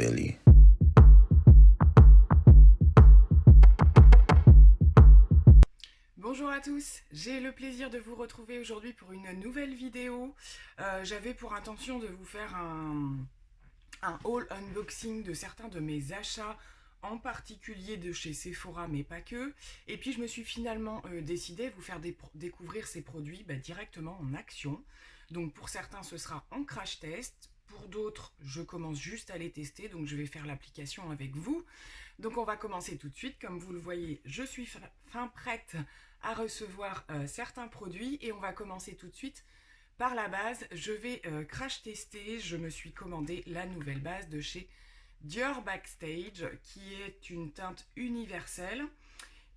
belly. Bonjour à tous, j'ai le plaisir de vous retrouver aujourd'hui pour une nouvelle vidéo. J'avais pour intention de vous faire un haul unboxing de certains de mes achats, en particulier de chez Sephora, mais pas que. Et puis je me suis finalement décidée à vous faire découvrir ces produits directement en action. Donc pour certains ce sera en crash test, pour d'autres je commence juste à les tester, donc je vais faire l'application avec vous. Donc on va commencer tout de suite, comme vous le voyez je suis fin prête à recevoir certains produits et on va commencer tout de suite par la base. Je vais crash tester, je me suis commandé la nouvelle base de chez Dior Backstage qui est une teinte universelle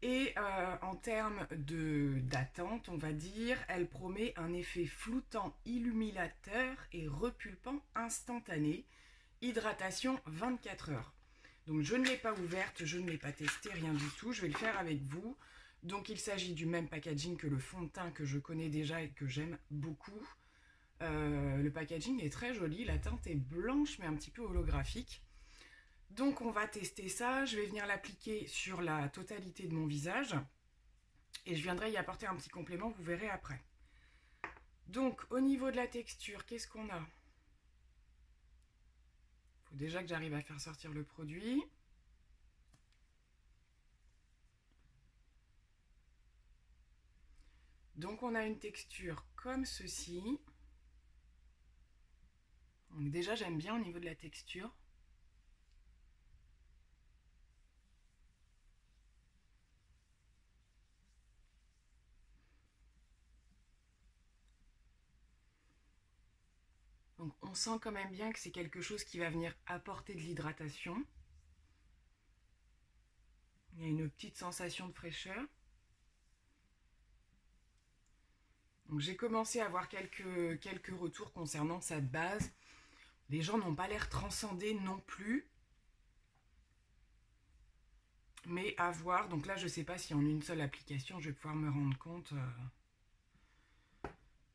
et en termes d'attente, on va dire, elle promet un effet floutant illuminateur et repulpant instantané, hydratation 24 heures. Donc je ne l'ai pas ouverte, je ne l'ai pas testée, rien du tout, je vais le faire avec vous. Donc il s'agit du même packaging que le fond de teint que je connais déjà et que j'aime beaucoup. Le packaging est très joli, la teinte est blanche mais un petit peu holographique. Donc on va tester ça, je vais venir l'appliquer sur la totalité de mon visage. Et je viendrai y apporter un petit complément, vous verrez après. Donc au niveau de la texture, qu'est-ce qu'on a ? Il faut déjà que j'arrive à faire sortir le produit. Donc on a une texture comme ceci. Donc déjà j'aime bien au niveau de la texture. Donc on sent quand même bien que c'est quelque chose qui va venir apporter de l'hydratation. Il y a une petite sensation de fraîcheur. Donc j'ai commencé à avoir quelques retours concernant cette base. Les gens n'ont pas l'air transcendés non plus. Mais à voir. Donc là je ne sais pas si en une seule application je vais pouvoir me rendre compte.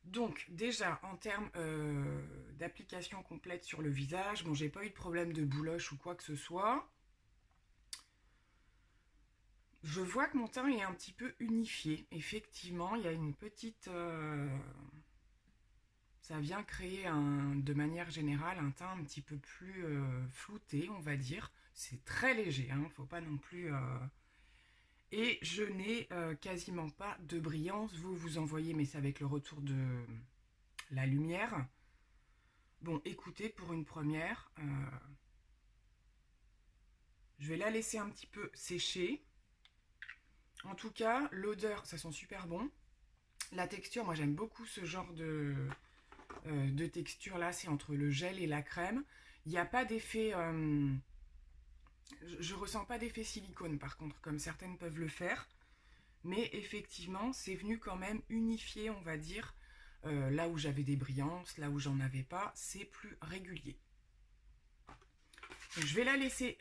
Donc déjà en termes d'application complète sur le visage, bon j'ai pas eu de problème de bouloche ou quoi que ce soit. Je vois que mon teint est un petit peu unifié. Effectivement, il y a une petite... ça vient créer de manière générale un teint un petit peu plus flouté, on va dire. C'est très léger, hein, faut pas non plus... Et je n'ai quasiment pas de brillance. Vous en voyez, mais c'est avec le retour de la lumière. Bon, écoutez, pour une première, je vais la laisser un petit peu sécher. En tout cas, l'odeur, ça sent super bon. La texture, moi j'aime beaucoup ce genre de texture là, c'est entre le gel et la crème. Il n'y a pas d'effet... je ressens pas d'effet silicone par contre, comme certaines peuvent le faire. Mais effectivement, c'est venu quand même unifier, on va dire, là où j'avais des brillances, là où j'en avais pas, c'est plus régulier. Donc, je vais la laisser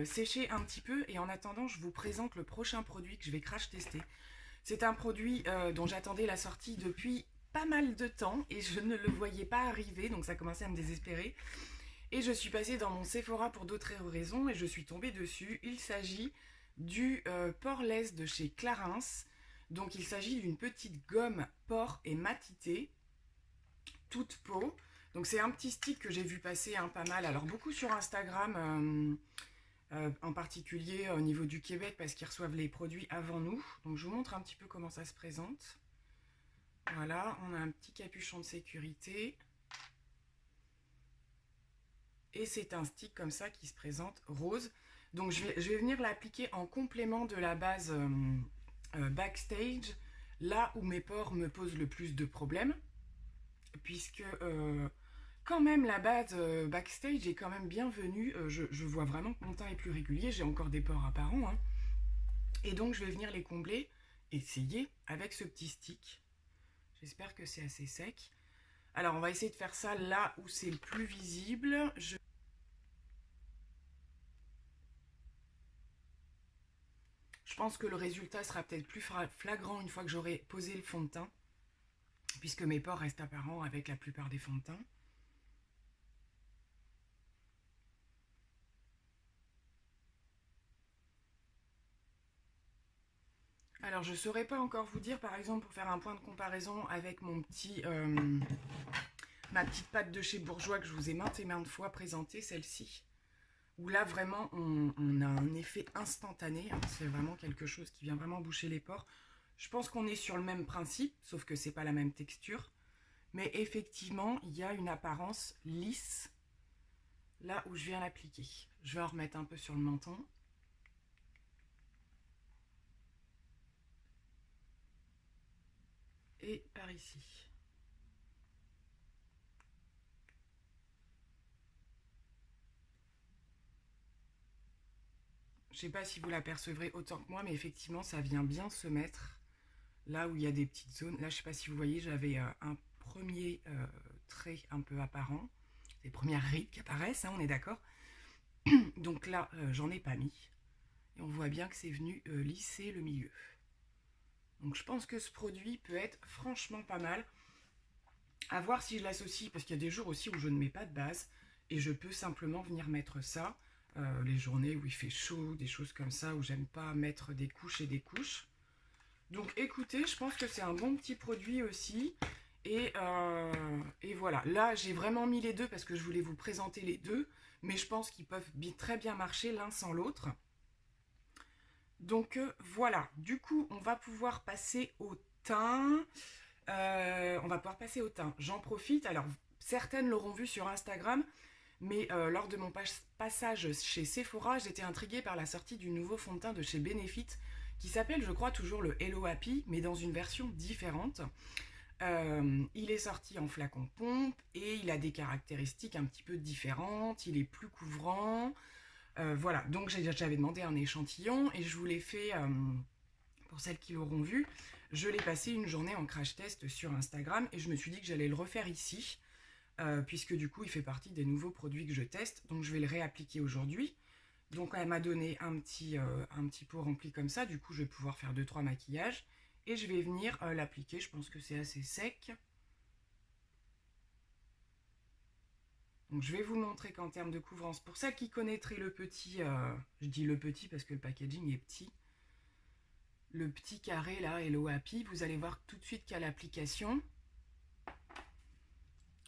sécher un petit peu et en attendant, je vous présente le prochain produit que je vais crash tester. C'est un produit dont j'attendais la sortie depuis pas mal de temps et je ne le voyais pas arriver, donc ça commençait à me désespérer. Et je suis passée dans mon Sephora pour d'autres raisons et je suis tombée dessus. Il s'agit du Poreless de chez Clarins. Donc il s'agit d'une petite gomme pore et matité, toute peau. Donc c'est un petit stick que j'ai vu passer pas mal, alors beaucoup sur Instagram, en particulier au niveau du Québec parce qu'ils reçoivent les produits avant nous. Donc je vous montre un petit peu comment ça se présente. Voilà, on a un petit capuchon de sécurité. Et c'est un stick comme ça qui se présente rose. Donc je vais venir l'appliquer en complément de la base Backstage, là où mes pores me posent le plus de problèmes. Puisque quand même la base Backstage est quand même bienvenue. Je vois vraiment que mon teint est plus régulier, j'ai encore des pores apparents. Hein. Et donc je vais venir les combler, essayer avec ce petit stick. J'espère que c'est assez sec. Alors on va essayer de faire ça là où c'est le plus visible. Je pense que le résultat sera peut-être plus flagrant une fois que j'aurai posé le fond de teint, puisque mes pores restent apparents avec la plupart des fonds de teint. Alors, je ne saurais pas encore vous dire, par exemple, pour faire un point de comparaison avec mon petit, ma petite pâte de chez Bourjois que je vous ai maintes et maintes fois présentée, celle-ci. Où là, vraiment, on a un effet instantané. Hein, c'est vraiment quelque chose qui vient vraiment boucher les pores. Je pense qu'on est sur le même principe, sauf que c'est pas la même texture. Mais effectivement, il y a une apparence lisse là où je viens l'appliquer. Je vais en remettre un peu sur le menton. Et par ici. Je ne sais pas si vous l'apercevrez autant que moi, mais effectivement, ça vient bien se mettre là où il y a des petites zones. Là, je ne sais pas si vous voyez, j'avais un premier trait un peu apparent. Les premières rides qui apparaissent, hein, on est d'accord. Donc là, j'en ai pas mis. Et on voit bien que c'est venu lisser le milieu. Donc je pense que ce produit peut être franchement pas mal. À voir si je l'associe, parce qu'il y a des jours aussi où je ne mets pas de base. Et je peux simplement venir mettre ça. Les journées où il fait chaud, des choses comme ça, où j'aime pas mettre des couches et des couches. Donc écoutez, je pense que c'est un bon petit produit aussi. Et voilà, là j'ai vraiment mis les deux parce que je voulais vous présenter les deux. Mais je pense qu'ils peuvent très bien marcher l'un sans l'autre. Donc voilà, du coup on va pouvoir passer au teint. J'en profite, alors certaines l'auront vu sur Instagram, mais lors de mon passage chez Sephora, j'étais intriguée par la sortie du nouveau fond de teint de chez Benefit, qui s'appelle, je crois, toujours le Hello Happy, mais dans une version différente. Il est sorti en flacon pompe et il a des caractéristiques un petit peu différentes, il est plus couvrant. Voilà, donc j'avais demandé un échantillon et je vous l'ai fait, pour celles qui l'auront vu, je l'ai passé une journée en crash test sur Instagram et je me suis dit que j'allais le refaire ici, puisque du coup il fait partie des nouveaux produits que je teste, donc je vais le réappliquer aujourd'hui. Donc elle m'a donné un petit pot rempli comme ça, du coup je vais pouvoir faire 2-3 maquillages et je vais venir l'appliquer, je pense que c'est assez sec. Donc je vais vous montrer qu'en termes de couvrance, pour celles qui connaîtraient le petit, je dis le petit parce que le packaging est petit, le petit carré là, Hello Happy, vous allez voir tout de suite qu'à l'application,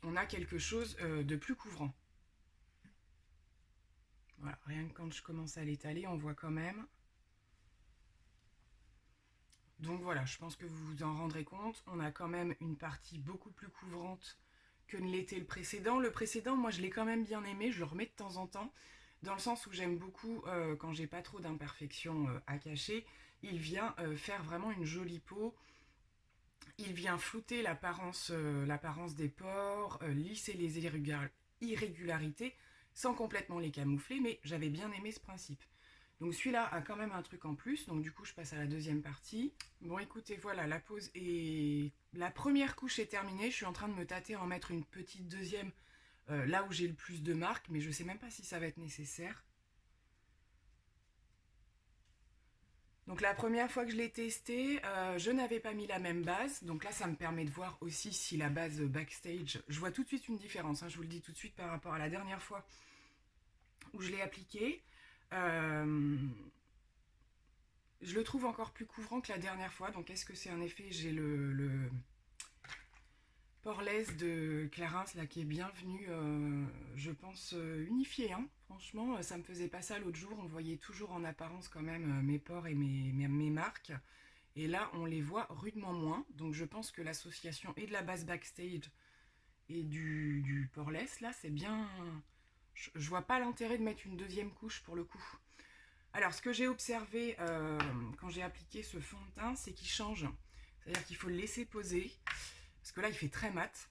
on a quelque chose de plus couvrant. Voilà, rien que quand je commence à l'étaler, on voit quand même. Donc voilà, je pense que vous vous en rendrez compte, on a quand même une partie beaucoup plus couvrante que ne l'était le précédent. Le précédent, moi je l'ai quand même bien aimé, je le remets de temps en temps, dans le sens où j'aime beaucoup, quand j'ai pas trop d'imperfections à cacher, il vient faire vraiment une jolie peau. Il vient flouter l'apparence des pores, lisser les irrégularités, sans complètement les camoufler, mais j'avais bien aimé ce principe. Donc celui-là a quand même un truc en plus, donc du coup je passe à la deuxième partie. Bon écoutez, voilà, la pose est... La première couche est terminée, je suis en train de me tâter à en mettre une petite deuxième, là où j'ai le plus de marques, mais je sais même pas si ça va être nécessaire. Donc la première fois que je l'ai testé, je n'avais pas mis la même base. Donc là, ça me permet de voir aussi si la base Backstage... Je vois tout de suite une différence, hein, je vous le dis tout de suite par rapport à la dernière fois où je l'ai appliqué. Je le trouve encore plus couvrant que la dernière fois. Donc est-ce que c'est un effet... J'ai le Poreless de Clarins là qui est bienvenu, je pense, unifié. Hein. Franchement, ça me faisait pas ça l'autre jour. On voyait toujours en apparence quand même mes pores et mes marques. Et là, on les voit rudement moins. Donc je pense que l'association et de la base Backstage et du Poreless, là, c'est bien... Je vois pas l'intérêt de mettre une deuxième couche pour le coup. Alors, ce que j'ai observé quand j'ai appliqué ce fond de teint, c'est qu'il change. C'est-à-dire qu'il faut le laisser poser. Parce que là, il fait très mat.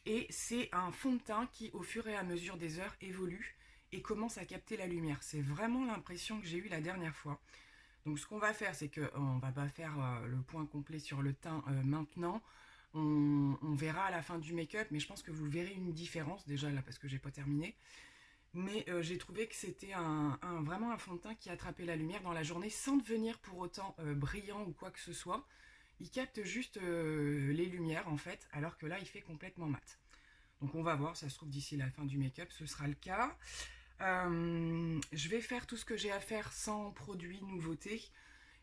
Et c'est un fond de teint qui, au fur et à mesure des heures, évolue et commence à capter la lumière. C'est vraiment l'impression que j'ai eue la dernière fois. Donc ce qu'on va faire, c'est qu'on va pas faire le point complet sur le teint maintenant. On verra à la fin du make-up, mais je pense que vous verrez une différence, déjà là, parce que j'ai pas terminé. Mais j'ai trouvé que c'était vraiment un fond de teint qui attrapait la lumière dans la journée sans devenir pour autant brillant ou quoi que ce soit. Il capte juste les lumières en fait, alors que là il fait complètement mat. Donc on va voir, ça se trouve d'ici la fin du make-up ce sera le cas. Je vais faire tout ce que j'ai à faire sans produit nouveauté.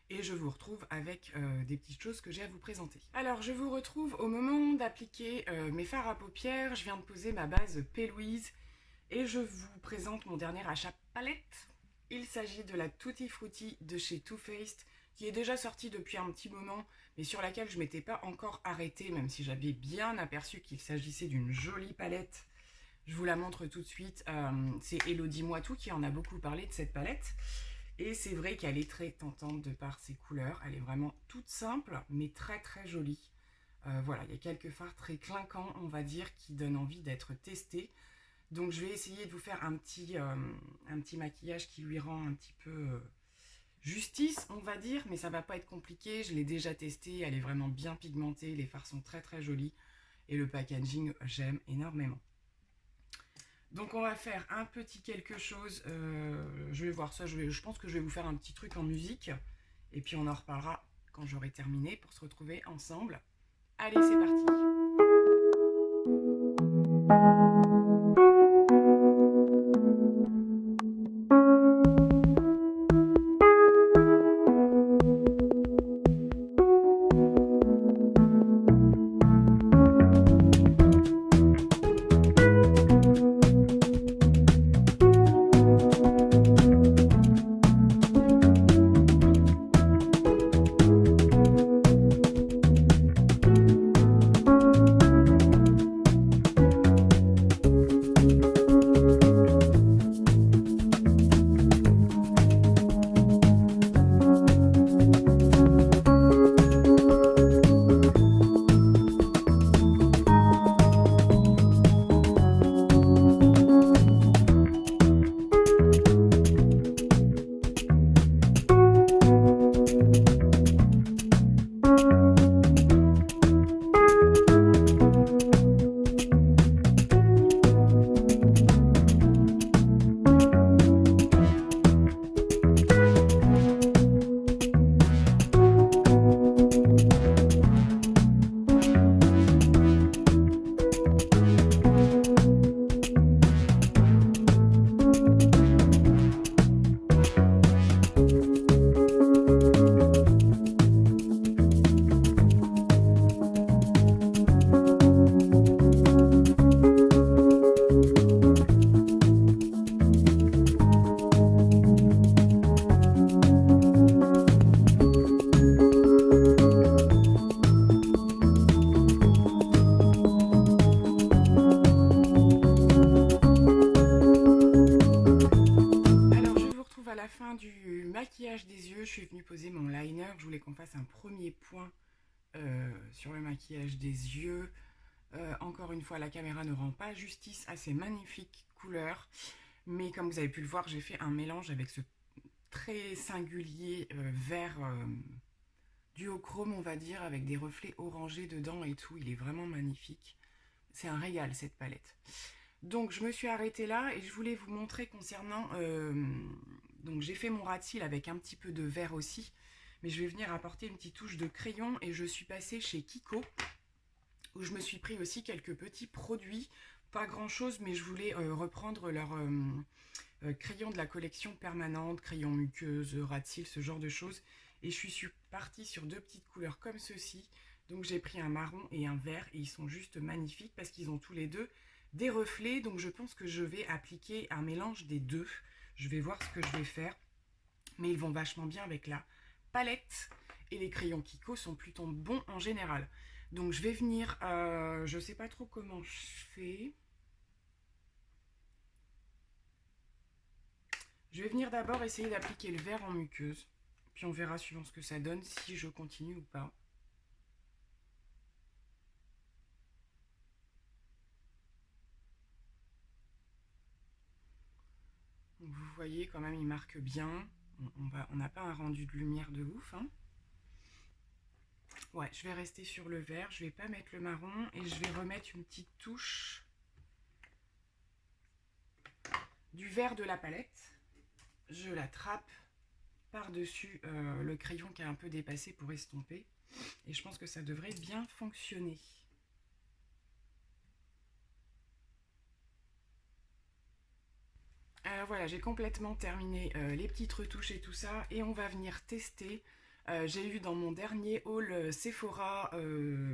et je vous retrouve avec des petites choses que j'ai à vous présenter. Alors je vous retrouve au moment d'appliquer mes fards à paupières. Je viens de poser ma base P. Louise et je vous présente mon dernier achat palette. Il s'agit de la Tutti Frutti de chez Too Faced, qui est déjà sortie depuis un petit moment, mais sur laquelle je ne m'étais pas encore arrêtée, même si j'avais bien aperçu qu'il s'agissait d'une jolie palette. Je vous la montre tout de suite. C'est Elodie Moitou qui en a beaucoup parlé de cette palette. Et c'est vrai qu'elle est très tentante de par ses couleurs. Elle est vraiment toute simple, mais très très jolie. Voilà, il y a quelques fards très clinquants, on va dire, qui donnent envie d'être testés. Donc je vais essayer de vous faire un petit maquillage qui lui rend un petit peu justice, on va dire, mais ça va pas être compliqué. Je l'ai déjà testé, elle est vraiment bien pigmentée, les fards sont très très jolis et le packaging, j'aime énormément. Donc on va faire un petit quelque chose, je vais voir ça, je pense que je vais vous faire un petit truc en musique et puis on en reparlera quand j'aurai terminé pour se retrouver ensemble. Allez, c'est parti. Du maquillage des yeux, je suis venue poser mon liner. Je voulais qu'on fasse un premier point sur le maquillage des yeux. Encore une fois, la caméra ne rend pas justice à ces magnifiques couleurs, mais comme vous avez pu le voir, j'ai fait un mélange avec ce très singulier vert duochrome, on va dire, avec des reflets orangés dedans et tout. Il est vraiment magnifique. C'est un régal cette palette. Donc je me suis arrêtée là et je voulais vous montrer concernant... donc j'ai fait mon ras de cils avec un petit peu de vert aussi, mais je vais venir apporter une petite touche de crayon et je suis passée chez Kiko, où je me suis pris aussi quelques petits produits, pas grand chose, mais je voulais reprendre leur crayon de la collection permanente, crayon muqueuse, ras de cils, ce genre de choses, et je suis partie sur deux petites couleurs comme ceci. Donc j'ai pris un marron et un vert et ils sont juste magnifiques parce qu'ils ont tous les deux des reflets, donc je pense que je vais appliquer un mélange des deux. Je vais voir ce que je vais faire, mais ils vont vachement bien avec la palette et les crayons Kiko sont plutôt bons en général. Donc je vais venir, je sais pas trop comment je fais. Je vais venir d'abord essayer d'appliquer le vert en muqueuse, puis on verra suivant ce que ça donne si je continue ou pas. Donc vous voyez quand même il marque bien, on n'a pas un rendu de lumière de ouf, hein. Ouais, je vais rester sur le vert, je vais pas mettre le marron et je vais remettre une petite touche du vert de la palette. Je la trappe par-dessus le crayon qui a un peu dépassé pour estomper et je pense que ça devrait bien fonctionner. Alors voilà, j'ai complètement terminé les petites retouches et tout ça et on va venir tester J'ai eu dans mon dernier haul Sephora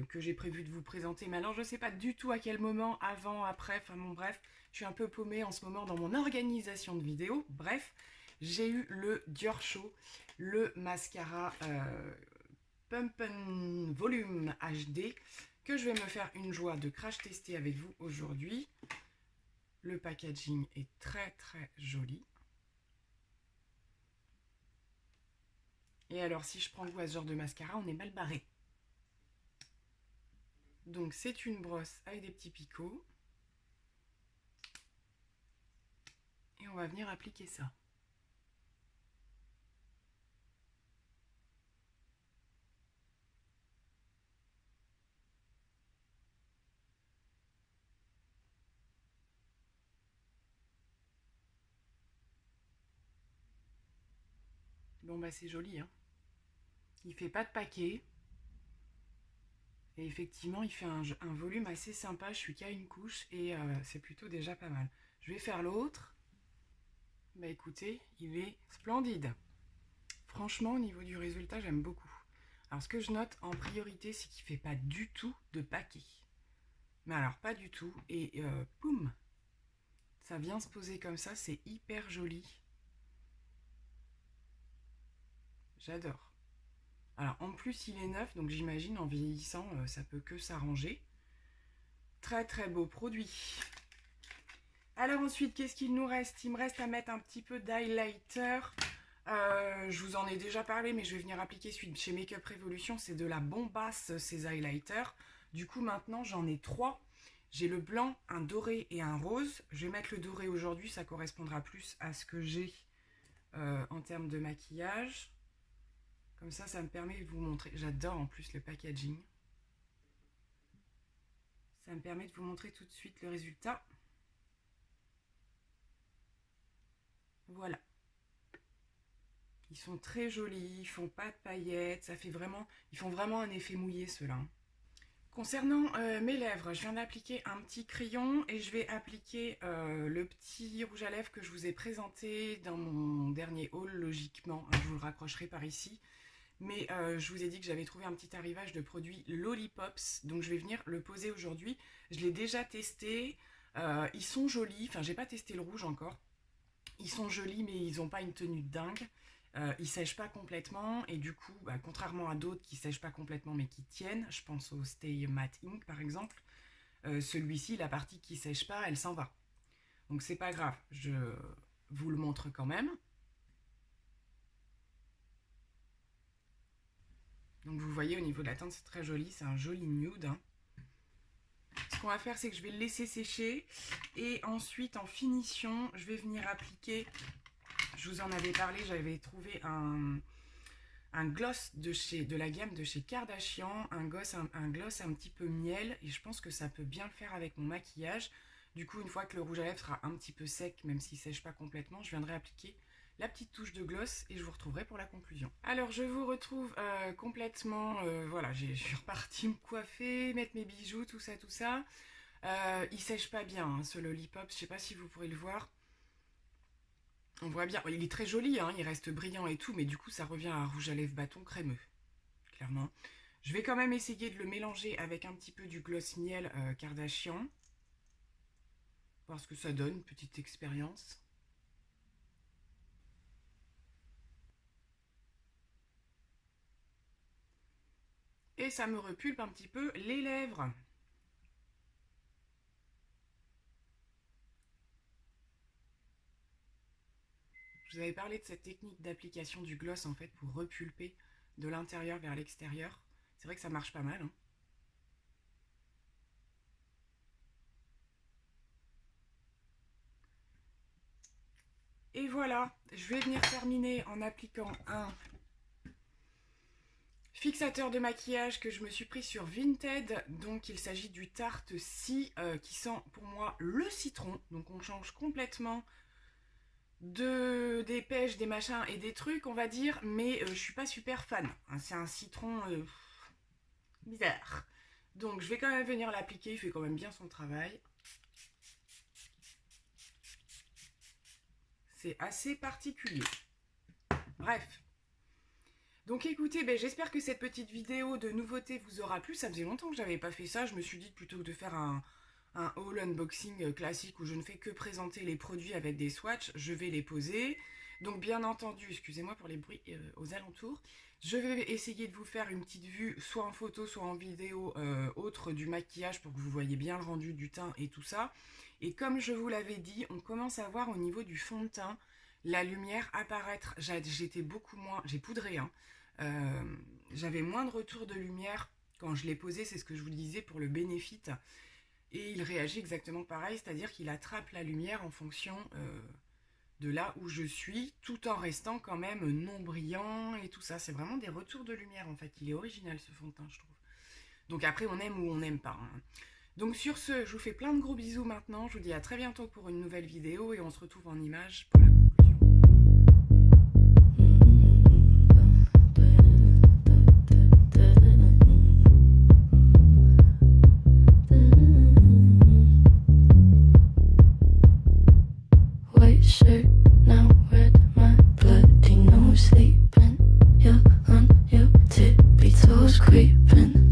que j'ai prévu de vous présenter. Mais alors je ne sais pas du tout à quel moment, avant, après, enfin bon bref, je suis un peu paumée en ce moment dans mon organisation de vidéos. Bref, j'ai eu le Dior Show, le mascara Pump and Volume HD que je vais me faire une joie de crash tester avec vous aujourd'hui. Le packaging est très très joli. Et alors, si je prends goût à ce genre de mascara, on est mal barré. Donc, c'est une brosse avec des petits picots. Et on va venir appliquer ça. Bon, bah, c'est joli, hein. Il fait pas de paquet. Et effectivement, il fait un volume assez sympa. Je suis qu'à une couche et c'est plutôt déjà pas mal. Je vais faire l'autre. Bah écoutez, il est splendide. Franchement, au niveau du résultat, j'aime beaucoup. Alors, ce que je note en priorité, c'est qu'il fait pas du tout de paquet. Mais alors, pas du tout. Et boum, ça vient se poser comme ça. C'est hyper joli. J'adore. Alors, en plus, il est neuf, donc j'imagine en vieillissant, ça peut que s'arranger. Très, très beau produit. Alors ensuite, qu'est-ce qu'il nous reste? Il me reste à mettre un petit peu d'highlighter. Je vous en ai déjà parlé, mais je vais venir appliquer celui de chez Makeup Revolution. C'est de la bombasse, ces highlighters. Du coup, maintenant, j'en ai 3. J'ai le blanc, un doré et un rose. Je vais mettre le doré aujourd'hui, ça correspondra plus à ce que j'ai en termes de maquillage. Comme ça me permet de vous montrer. J'adore en plus le packaging. Ça me permet de vous montrer tout de suite le résultat. Voilà. Ils sont très jolis, ils font pas de paillettes, ça fait vraiment, ils font vraiment un effet mouillé ceux-là. Concernant mes lèvres, je viens d'appliquer un petit crayon et je vais appliquer le petit rouge à lèvres que je vous ai présenté dans mon dernier haul, logiquement. Je vous le raccrocherai par ici. Mais je vous ai dit que j'avais trouvé un petit arrivage de produits Lollipops, donc je vais venir le poser aujourd'hui. Je l'ai déjà testé, ils sont jolis, enfin j'ai pas testé le rouge encore. Ils sont jolis mais ils n'ont pas une tenue de dingue. Ils sèchent pas complètement et du coup, bah, contrairement à d'autres qui sèchent pas complètement mais qui tiennent, je pense au Stay Matte Ink par exemple, celui-ci, la partie qui sèche pas, elle s'en va. Donc c'est pas grave, je vous le montre quand même. Donc vous voyez au niveau de la teinte c'est très joli, c'est un joli nude. Hein. Ce qu'on va faire c'est que je vais le laisser sécher et ensuite en finition je vais venir appliquer, je vous en avais parlé, j'avais trouvé un gloss de la gamme de chez Kardashian, un gloss un petit peu miel et je pense que ça peut bien le faire avec mon maquillage. Du coup une fois que le rouge à lèvres sera un petit peu sec, même s'il ne sèche pas complètement, je viendrai appliquer la petite touche de gloss et je vous retrouverai pour la conclusion. Alors je vous retrouve complètement, voilà, je suis repartie me coiffer, mettre mes bijoux, tout ça, tout ça. Il sèche pas bien hein, ce Lollipop, je sais pas si vous pourrez le voir. On voit bien, il est très joli, hein, il reste brillant et tout, mais du coup ça revient à un rouge à lèvres bâton crémeux, clairement. Je vais quand même essayer de le mélanger avec un petit peu du gloss miel Kardashian. Voir ce que ça donne, petite expérience. Et ça me repulpe un petit peu les lèvres. Je vous avais parlé de cette technique d'application du gloss en fait pour repulper de l'intérieur vers l'extérieur. C'est vrai que ça marche pas mal. Hein. Et voilà, je vais venir terminer en appliquant un fixateur de maquillage que je me suis pris sur Vinted. Donc il s'agit du Tarte Si qui sent pour moi le citron. Donc on change complètement des pêches, des machins et des trucs on va dire. Mais je suis pas super fan. Hein, c'est un citron bizarre. Donc je vais quand même venir l'appliquer. Il fait quand même bien son travail. C'est assez particulier. Bref. Donc écoutez, j'espère que cette petite vidéo de nouveauté vous aura plu. Ça faisait longtemps que j'avais pas fait ça. Je me suis dit plutôt que de faire un haul unboxing classique où je ne fais que présenter les produits avec des swatchs, je vais les poser. Donc bien entendu, excusez-moi pour les bruits aux alentours, je vais essayer de vous faire une petite vue soit en photo soit en vidéo autre du maquillage pour que vous voyez bien le rendu du teint et tout ça. Et comme je vous l'avais dit, on commence à voir au niveau du fond de teint la lumière apparaître. J'étais beaucoup moins, j'ai poudré, hein. J'avais moins de retour de lumière quand je l'ai posé, c'est ce que je vous disais pour le Benefit. Et il réagit exactement pareil, c'est-à-dire qu'il attrape la lumière en fonction de là où je suis, tout en restant quand même non brillant et tout ça. C'est vraiment des retours de lumière en fait. Il est original ce fond de teint, je trouve. Donc après, on aime ou on n'aime pas, hein. Donc sur ce, je vous fais plein de gros bisous maintenant. Je vous dis à très bientôt pour une nouvelle vidéo et on se retrouve en images pour la conclusion. White shirt, now red, my bloody nose sleeping. You're on your tippy toes creeping.